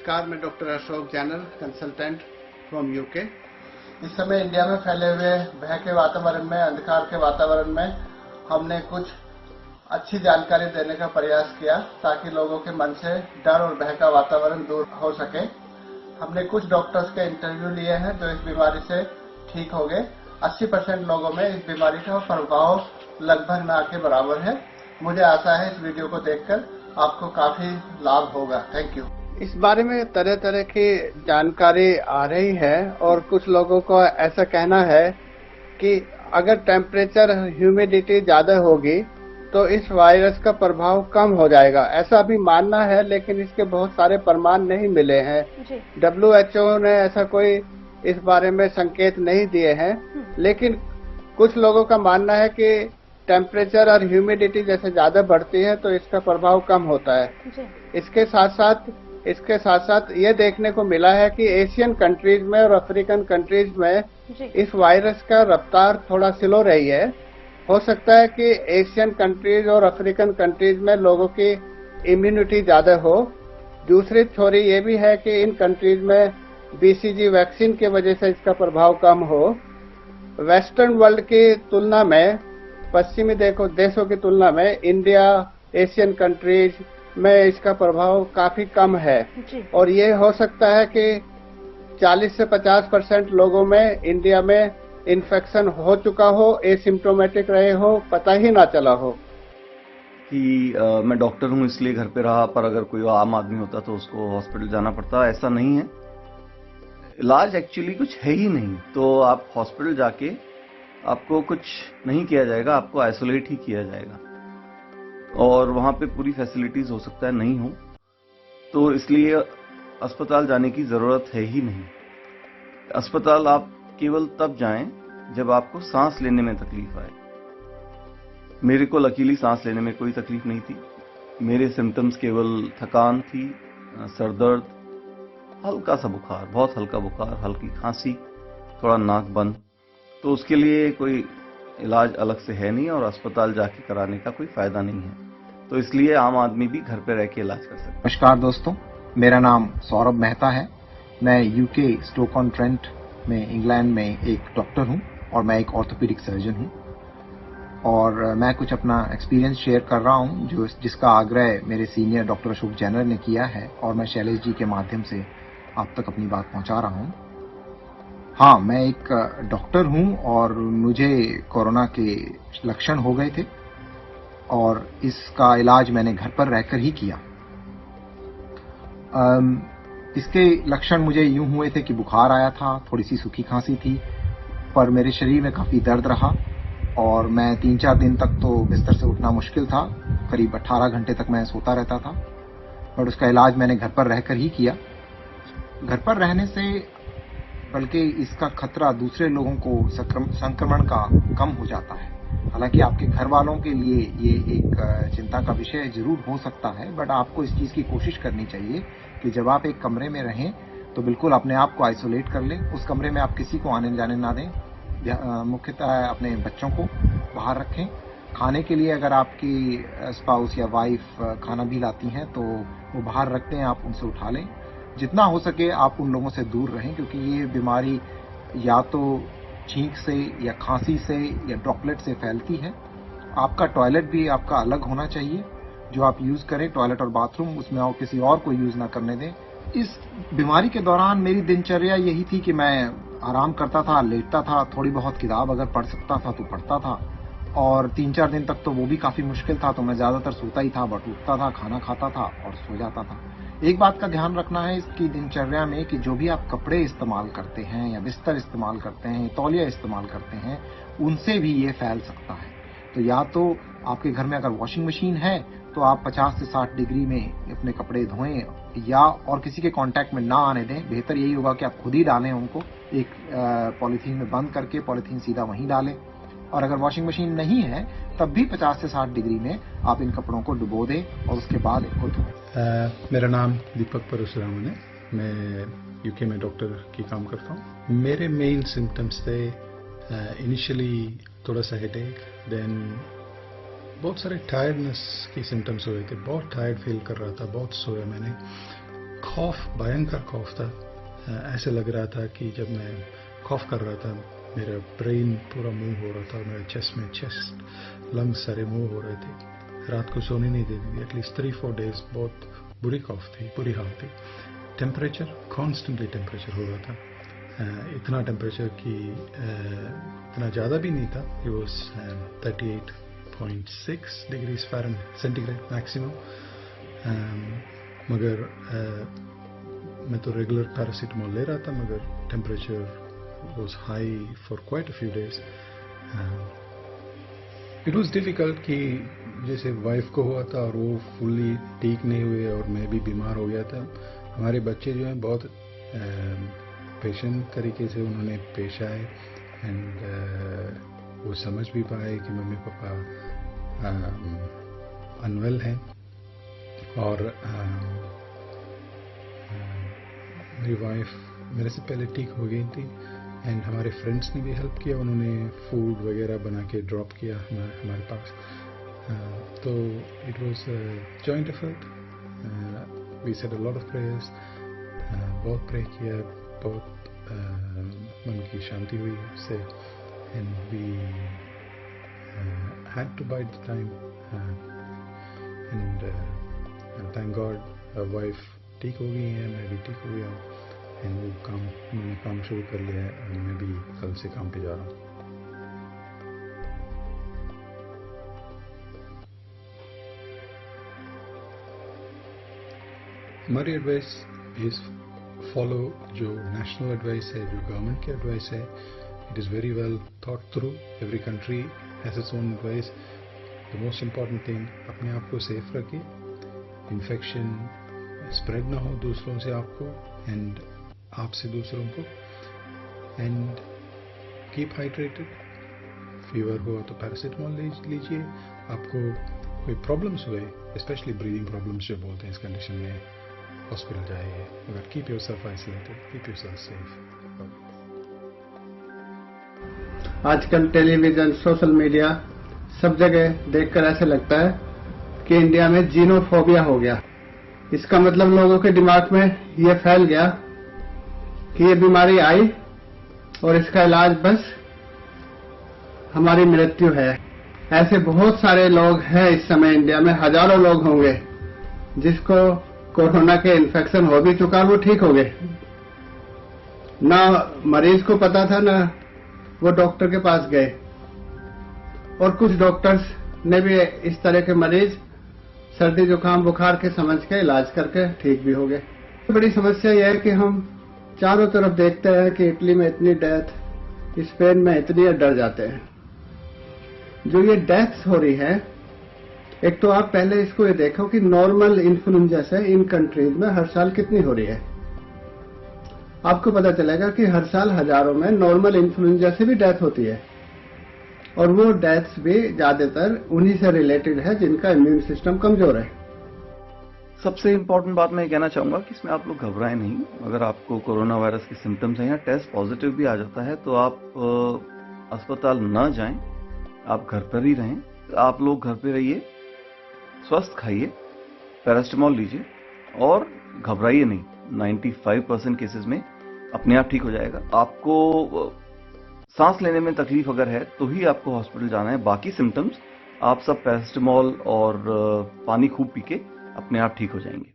नमस्कार, मैं doctor Ashok Jenner, consultant from UK. इस समय इंडिया में फैले हुए भय के वातावरण में, अंधकार के वातावरण में हमने कुछ अच्छी जानकारी देने का प्रयास किया ताकि लोगों के मन से डर और भय का वातावरण दूर हो सके। हमने कुछ डॉक्टर्स के इंटरव्यू लिए हैं जो इस बीमारी से ठीक हो गए। 80% लोगों में इस बीमारी का प्रभाव लगभग ना के बराबर है। मुझे आशा है इस वीडियो को देखकर आपको काफी लाभ होगा। Thank you. इस बारे में तरह तरह की जानकारी आ रही है और कुछ लोगों को ऐसा कहना है कि अगर टेम्परेचर, ह्यूमिडिटी ज्यादा होगी तो इस वायरस का प्रभाव कम हो जाएगा। ऐसा भी मानना है, लेकिन इसके बहुत सारे प्रमाण नहीं मिले हैं। WHO ने ऐसा कोई इस बारे में संकेत नहीं दिए हैं, लेकिन कुछ लोगों का मानना है कि टेम्परेचर और ह्यूमिडिटी जैसे ज्यादा बढ़ती है तो इसका प्रभाव कम होता है। इसके साथ साथ ये देखने को मिला है कि एशियन कंट्रीज में और अफ्रीकन कंट्रीज में इस वायरस का रफ्तार थोड़ा स्लो रही है। हो सकता है कि एशियन कंट्रीज और अफ्रीकन कंट्रीज में लोगों की इम्यूनिटी ज्यादा हो। दूसरी छोरी ये भी है कि इन कंट्रीज में BCG वैक्सीन की वजह से इसका प्रभाव कम हो। वेस्टर्न वर्ल्ड की तुलना में, पश्चिमी देशों की तुलना में इंडिया, एशियन कंट्रीज में इसका प्रभाव काफी कम है। और ये हो सकता है कि 40 से 50% लोगों में इंडिया में इन्फेक्शन हो चुका हो, एसिम्प्टोमेटिक रहे हो, पता ही ना चला हो। कि मैं डॉक्टर हूं इसलिए घर पे रहा, पर अगर कोई आम आदमी होता तो उसको हॉस्पिटल जाना पड़ता। ऐसा नहीं है, इलाज एक्चुअली कुछ है ही नहीं। तो आप हॉस्पिटल जाके आपको कुछ नहीं किया जाएगा, आपको आइसोलेट ही किया जाएगा और वहां पे पूरी फैसिलिटीज हो सकता है नहीं हो, तो इसलिए अस्पताल जाने की जरूरत है ही नहीं। अस्पताल आप केवल तब जाएं जब आपको सांस लेने में तकलीफ आए। मेरे को लकीली सांस लेने में कोई तकलीफ नहीं थी। मेरे सिम्टम्स केवल थकान थी, सरदर्द, हल्का सा बुखार, बहुत हल्का बुखार, हल्की खांसी, थोड़ा नाक बंद। तो उसके लिए कोई इलाज अलग से है नहीं और अस्पताल जाके कराने का कोई फायदा नहीं है। तो इसलिए आम आदमी भी घर पे रह के इलाज कर सकता है। नमस्कार दोस्तों, मेरा नाम सौरभ मेहता है। मैं यूके स्टोक-ऑन-ट्रेंट में, इंग्लैंड में एक डॉक्टर हूं और मैं एक ऑर्थोपेडिक सर्जन हूं। और मैं कुछ अपना एक्सपीरियंस शेयर कर रहा हूं जिसका आग्रह मेरे सीनियर डॉक्टर अशोक जैनर ने किया है और मैं शैलेश जी के माध्यम से आप तक अपनी बात पहुंचा रहा हूं। हाँ, मैं एक डॉक्टर हूं और मुझे कोरोना के लक्षण हो गए थे और इसका इलाज मैंने घर पर रहकर ही किया। इसके लक्षण मुझे यूं हुए थे कि बुखार आया था, थोड़ी सी सूखी खांसी थी, पर मेरे शरीर में काफी दर्द रहा और मैं 3-4 दिन तक तो बिस्तर से उठना मुश्किल था। करीब 18 घंटे तक मैं सोता रहता था, पर उसका इलाज मैंने घर पर रहकर ही किया। घर पर रहने से बल्कि इसका खतरा दूसरे लोगों को संक्रमण का कम हो जाता है। हालांकि आपके घर वालों के लिए ये एक चिंता का विषय जरूर हो सकता है, बट आपको इस चीज की कोशिश करनी चाहिए कि जब आप एक कमरे में रहें तो बिल्कुल अपने आप को आइसोलेट कर लें। उस कमरे में आप किसी को आने जाने ना दें। मुख्यतः अपने बच्चों को बाहर रखें। खाने के लिए अगर आपकी स्पाउस या वाइफ खाना भी लाती हैं तो वो बाहर रखते हैं, आप उनसे उठा लें। जितना हो सके आप उन लोगों से दूर रहें, क्योंकि ये बीमारी या तो छींक से या खांसी से या ड्रॉपलेट से फैलती है। आपका टॉयलेट भी आपका अलग होना चाहिए। जो आप यूज करें टॉयलेट और बाथरूम, उसमें और किसी और को यूज ना करने दें। इस बीमारी के दौरान मेरी दिनचर्या यही थी कि मैं आराम करता था, लेटता था, थोड़ी बहुत किताब अगर पढ़ सकता था तो पढ़ता था और 3-4 दिन तक तो वो भी काफी मुश्किल था, तो मैं ज्यादातर सोता ही था, बट उठता था, खाना खाता था और सो जाता था। एक बात का ध्यान रखना है इसकी दिनचर्या में कि जो भी आप कपड़े इस्तेमाल करते हैं या बिस्तर इस्तेमाल करते हैं, तौलिया इस्तेमाल करते हैं, उनसे भी ये फैल सकता है। तो या तो आपके घर में अगर वॉशिंग मशीन है तो आप 50 से 60 डिग्री में अपने कपड़े धोएं या और किसी के कांटेक्ट में ना आने दें। बेहतर यही होगा कि आप खुद ही डालें उनको, एक पॉलीथीन में बंद करके पॉलीथीन सीधा वहीं डालें। और अगर वॉशिंग मशीन नहीं है तब भी 50 से 60 डिग्री में आप इन कपड़ों को डुबो दें और उसके बाद इनको धोएं। मेरा नाम दीपक परशुरामन है। मैं यूके में डॉक्टर की काम करता हूँ। मेरे मेन सिम्टम्स थे इनिशियली थोड़ा सा हेडेक, देन बहुत सारे टायर्डनेस के सिम्टम्स हुए थे। बहुत टायर्ड फील कर रहा था, बहुत सोया मैंने खौफ, भयंकर खौफ था। ऐसे लग रहा था कि जब मैं खौफ कर रहा था मेरा ब्रेन पूरा मूव हो रहा था, मेरे चेस्ट लंग्स सारे मूव हो रहे थे। रात को सोने नहीं देती थी। एटलीस्ट 3-4 डेज बहुत बुरी खौफ थी, बुरी हाल थी। टेम्परेचर, कॉन्स्टेंटली टेम्परेचर हो रहा था। इतना टेम्परेचर कि इतना ज़्यादा भी नहीं था। It was 38.6 degrees centigrade maximum. मगर मैं तो रेगुलर पैरासीटामोल ले रहा था, मगर temperature was high for quite a few days. It was difficult कि जैसे वाइफ को हुआ था और वो फुल्ली ठीक नहीं हुए और मैं भी बीमार हो गया था। हमारे बच्चे जो हैं बहुत पेशेंट तरीके से उन्होंने पेश आए एंड वो समझ भी पाए कि मम्मी पापा अनवेल हैं। और मेरी वाइफ मेरे से पहले ठीक हो गई थी एंड हमारे फ्रेंड्स ने भी हेल्प किया। उन्होंने फूड वगैरह बना के ड्रॉप किया हमारे पास। तो it was joint effort. We said a lot of prayers. बहुत प्रे किया, बहुत मन की शांति हुई उससे। And we had to bide the time and thank God wife ठीक हो गई है, मैं भी ठीक हो गया हूँ। वो मैंने काम शुरू कर लिया है और मैं भी कल से काम पे जा रहा हूँ। हमारी एडवाइस इज फॉलो जो नेशनल एडवाइस है, जो गवर्नमेंट की एडवाइस है। It is very well thought through. Every country has its own advice. The most important thing, अपने आप को सेफ रखिए, इन्फेक्शन स्प्रेड ना हो दूसरों से आपको एंड आपसे दूसरों को। And keep hydrated. फीवर हुआ तो पैरासीटामोल लीजिए। आपको कोई प्रॉब्लम्स हुए, स्पेशली ब्रीदिंग प्रॉब्लम्स जो बोलते हैं, इस कंडीशन में हॉस्पिटल जाइए। अगर keep yourself isolated, keep yourself safe. आजकल टेलीविजन, सोशल मीडिया, सब जगह देखकर ऐसे लगता है कि इंडिया में जीनोफोबिया हो गया। इसका मतलब लोगों के दिमाग में ये फैल गया कि ये बीमारी आई और इसका इलाज बस हमारी मृत्यु है। ऐसे बहुत सारे लोग हैं इस समय इंडिया में, हजारों लोग होंगे जिसको कोरोना के इन्फेक्शन हो भी चुका, वो ठीक हो गए। ना मरीज को पता था, ना वो डॉक्टर के पास गए। और कुछ डॉक्टर्स ने भी इस तरह के मरीज सर्दी जुकाम बुखार के समझ के इलाज करके ठीक भी हो गए। बड़ी समस्या यह है कि हम चारों तरफ देखते हैं कि इटली में इतनी डेथ, स्पेन में इतनी, डर जाते हैं। जो ये डेथ्स हो रही है, एक तो आप पहले इसको ये देखो कि नॉर्मल इन्फ्लुएंजा से इन कंट्रीज में हर साल कितनी हो रही है। आपको पता चलेगा कि हर साल हजारों में नॉर्मल इन्फ्लुएंजा से भी डेथ होती है। और वो डेथ्स भी ज्यादातर उन्हीं से रिलेटेड है जिनका इम्यून सिस्टम कमजोर है। सबसे इम्पोर्टेंट बात मैं कहना चाहूंगा कि इसमें आप लोग घबराएं नहीं। अगर आपको कोरोना वायरस के सिम्टम्स हैं या टेस्ट पॉजिटिव भी आ जाता है तो आप अस्पताल न जाएं, आप घर पर ही रहें। आप लोग घर पे रहिए, स्वस्थ खाइए, पैरासीटामोल लीजिए और घबराइए नहीं। 95% केसेस में अपने आप ठीक हो जाएगा। आपको सांस लेने में तकलीफ अगर है तो ही आपको हॉस्पिटल जाना है। बाकी सिम्टम्स आप सब पैरासीटामोल और पानी खूब पी के अपने आप ठीक हो जाएंगे।